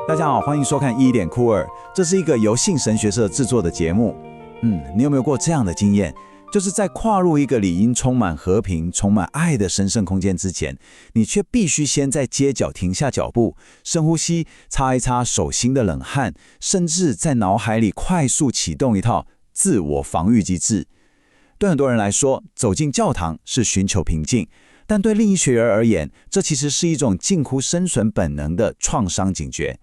大家好，欢迎收看一点酷二，这是一个由性神学社制作的节目。你有没有过这样的经验？就是在跨入一个理应充满和平、充满爱的神圣空间之前，你却必须先在街角停下脚步，深呼吸，擦一擦手心的冷汗，甚至在脑海里快速启动一套自我防御机制。对很多人来说，走进教堂是寻求平静，但对另一学员而言，这其实是一种近乎生存本能的创伤警觉。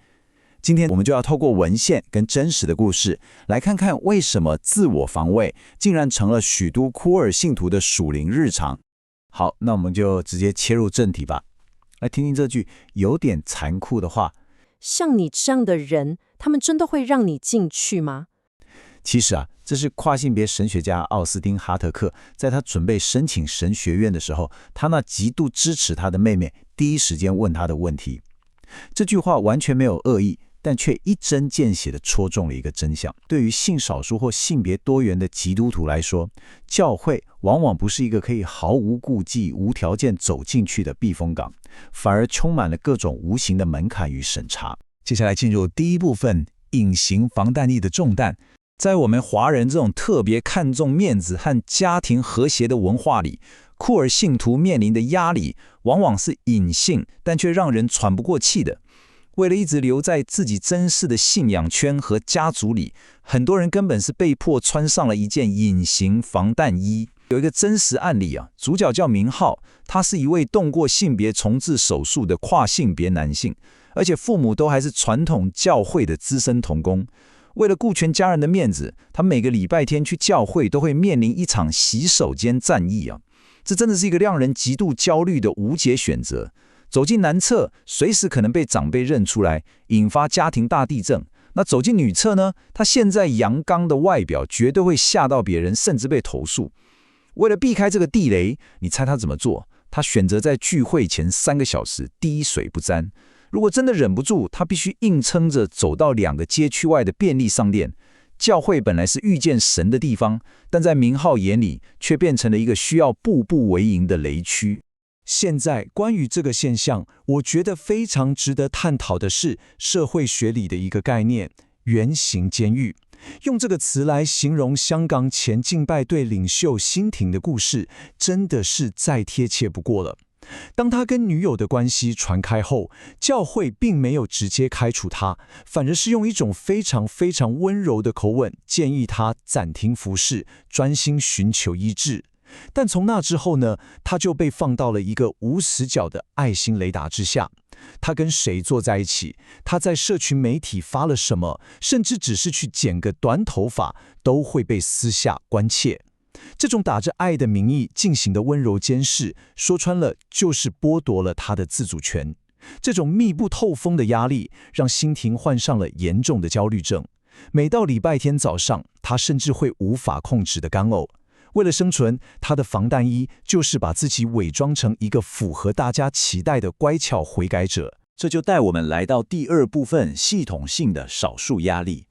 今天我们就要透过文献跟真实的故事，来看看为什么自我防卫竟然成了许多酷尔信徒的属灵日常。好，那我们就直接切入正题吧，来听听这句有点残酷的话。像你这样的人，他们真的会让你进去吗？其实这是跨性别神学家奥斯汀·哈特克在他准备申请神学院的时候，他那极度支持他的妹妹第一时间问他的问题。这句话完全没有恶意，但却一针见血地戳中了一个真相。对于性少数或性别多元的基督徒来说，教会往往不是一个可以毫无顾忌、无条件走进去的避风港，反而充满了各种无形的门槛与审查。接下来进入第一部分，隐形防弹衣的重担。在我们华人这种特别看重面子和家庭和谐的文化里，酷儿信徒面临的压力往往是隐性，但却让人喘不过气的。为了一直留在自己真实的信仰圈和家族里，很多人根本是被迫穿上了一件隐形防弹衣。有一个真实案例主角叫明浩，他是一位动过性别重置手术的跨性别男性，而且父母都还是传统教会的资深同工。为了顾全家人的面子，他每个礼拜天去教会都会面临一场洗手间战役这真的是一个让人极度焦虑的无解选择。走进男厕，随时可能被长辈认出来，引发家庭大地震。那走进女厕呢？他现在阳刚的外表绝对会吓到别人，甚至被投诉。为了避开这个地雷，你猜他怎么做？他选择在聚会前3个小时滴水不沾。如果真的忍不住，他必须硬撑着走到2个街区外的便利商店。教会本来是遇见神的地方，但在明浩眼里却变成了一个需要步步为营的雷区。现在关于这个现象，我觉得非常值得探讨的是社会学里的一个概念——圆形监狱。用这个词来形容香港前敬拜队领袖辛婷的故事，真的是再贴切不过了。当他跟女友的关系传开后，教会并没有直接开除他，反而是用一种非常温柔的口吻建议他暂停服事，专心寻求医治。但从那之后呢，他就被放到了一个无死角的爱心雷达之下。他跟谁坐在一起，他在社群媒体发了什么，甚至只是去剪个短头发，都会被私下关切。这种打着爱的名义进行的温柔监视，说穿了就是剥夺了他的自主权。这种密不透风的压力，让辛婷患上了严重的焦虑症。每到礼拜天早上，他甚至会无法控制的干呕。为了生存，他的防弹衣就是把自己伪装成一个符合大家期待的乖巧悔改者。这就带我们来到第2部分，系统性的少数压力。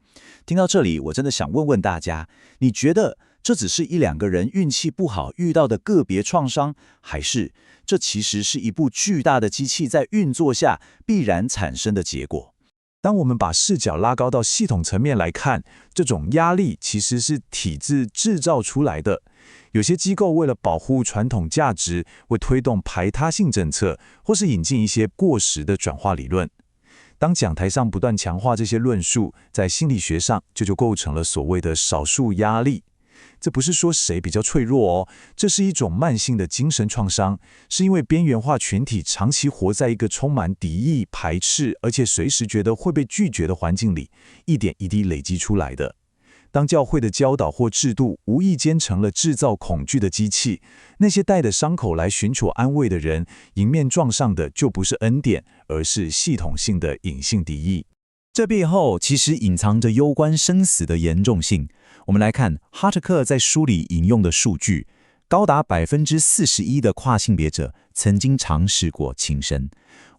听到这里，我真的想问问大家，你觉得这只是1-2个人运气不好遇到的个别创伤，还是这其实是一部巨大的机器在运作下必然产生的结果？当我们把视角拉高到系统层面来看，这种压力其实是体制制造出来的。有些机构为了保护传统价值，会推动排他性政策，或是引进一些过时的转化理论。当讲台上不断强化这些论述，在心理学上这就构成了所谓的少数压力。这不是说谁比较脆弱这是一种慢性的精神创伤，是因为边缘化群体长期活在一个充满敌意、排斥，而且随时觉得会被拒绝的环境里，一点一滴累积出来的。当教会的教导或制度无意间成了制造恐惧的机器，那些带着伤口来寻求安慰的人，迎面撞上的就不是恩典，而是系统性的隐性敌意。这背后其实隐藏着攸关生死的严重性。我们来看哈特克在书里引用的数据，高达41%的跨性别者曾经尝试过轻生。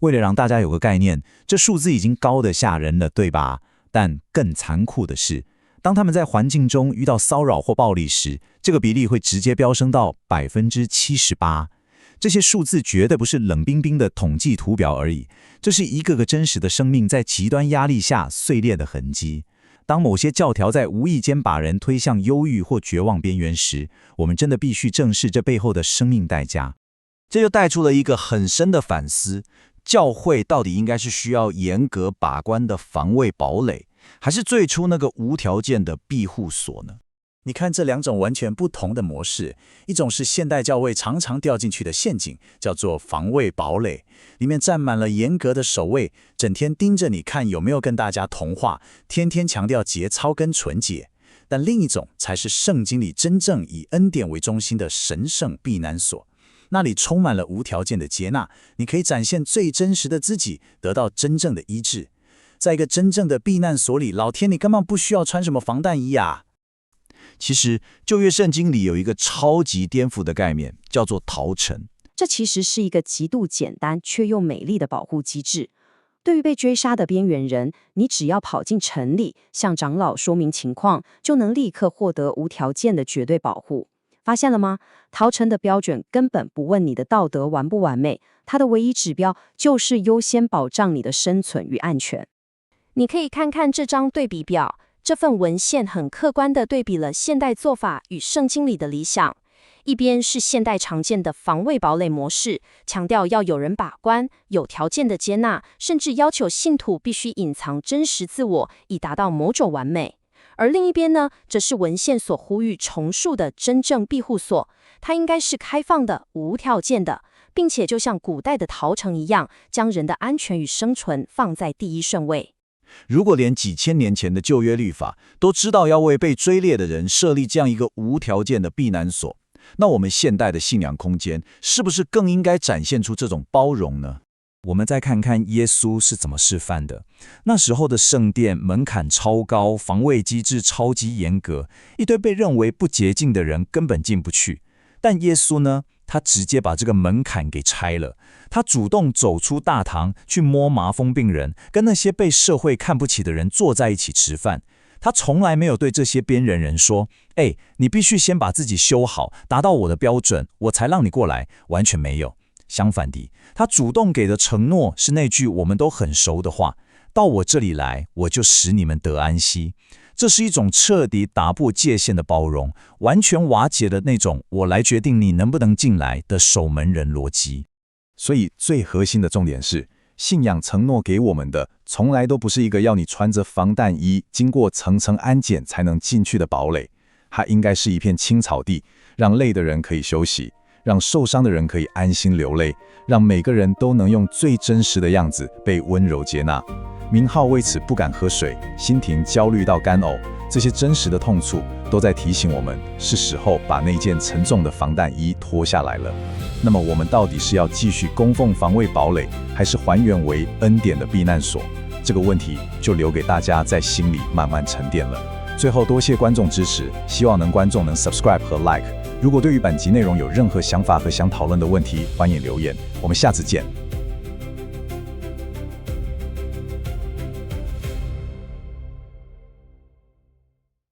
为了让大家有个概念，这数字已经高得吓人了，对吧？但更残酷的是，当他们在环境中遇到骚扰或暴力时，这个比例会直接飙升到78%。这些数字绝对不是冷冰冰的统计图表而已，这是一个个真实的生命在极端压力下碎裂的痕迹。当某些教条在无意间把人推向忧郁或绝望边缘时，我们真的必须正视这背后的生命代价。这就带出了一个很深的反思：教会到底应该是需要严格把关的防卫堡垒，还是最初那个无条件的庇护所呢？你看这两种完全不同的模式，一种是现代教会常常掉进去的陷阱，叫做防卫堡垒，里面站满了严格的守卫，整天盯着你看有没有跟大家同化，天天强调节操跟纯洁。但另一种才是圣经里真正以恩典为中心的神圣避难所，那里充满了无条件的接纳，你可以展现最真实的自己，得到真正的医治。在一个真正的避难所里，老天你根本不需要穿什么防弹衣啊。其实旧约圣经里有一个超级颠覆的概念，叫做逃城。这其实是一个极度简单却又美丽的保护机制。对于被追杀的边缘人，你只要跑进城里，向长老说明情况，就能立刻获得无条件的绝对保护。发现了吗？逃城的标准根本不问你的道德完不完美，它的唯一指标就是优先保障你的生存与安全。你可以看看这张对比表，这份文献很客观地对比了现代做法与圣经里的理想。一边是现代常见的防卫堡垒模式，强调要有人把关，有条件的接纳，甚至要求信徒必须隐藏真实自我，以达到某种完美。而另一边呢，则是文献所呼吁重述的真正庇护所，它应该是开放的、无条件的，并且就像古代的逃城一样，将人的安全与生存放在第一顺位。如果连几千年前的旧约律法都知道要为被追猎的人设立这样一个无条件的避难所，那我们现代的信仰空间是不是更应该展现出这种包容呢？我们再看看耶稣是怎么示范的。那时候的圣殿门槛超高，防卫机制超级严格，一堆被认为不洁净的人根本进不去。但耶稣呢，他直接把这个门槛给拆了。他主动走出大堂，去摸麻风病人，跟那些被社会看不起的人坐在一起吃饭。他从来没有对这些边缘人说：“你必须先把自己修好，达到我的标准，我才让你过来。”完全没有。相反地，他主动给的承诺是那句我们都很熟的话：“到我这里来，我就使你们得安息。”这是一种彻底打破界限的包容，完全瓦解了那种我来决定你能不能进来的守门人逻辑。所以最核心的重点是，信仰承诺给我们的从来都不是一个要你穿着防弹衣经过层层安检才能进去的堡垒，它应该是一片青草地，让累的人可以休息，让受伤的人可以安心流泪，让每个人都能用最真实的样子被温柔接纳。明浩为此不敢喝水，心婷焦虑到干呕，这些真实的痛楚都在提醒我们，是时候把那件沉重的防弹衣脱下来了。那么我们到底是要继续供奉防卫堡垒，还是还原为恩典的避难所？这个问题就留给大家在心里慢慢沉淀了。最后多谢观众支持，希望观众能 subscribe 和 like。如果对于本集内容有任何想法和想讨论的问题，欢迎留言。我们下次见。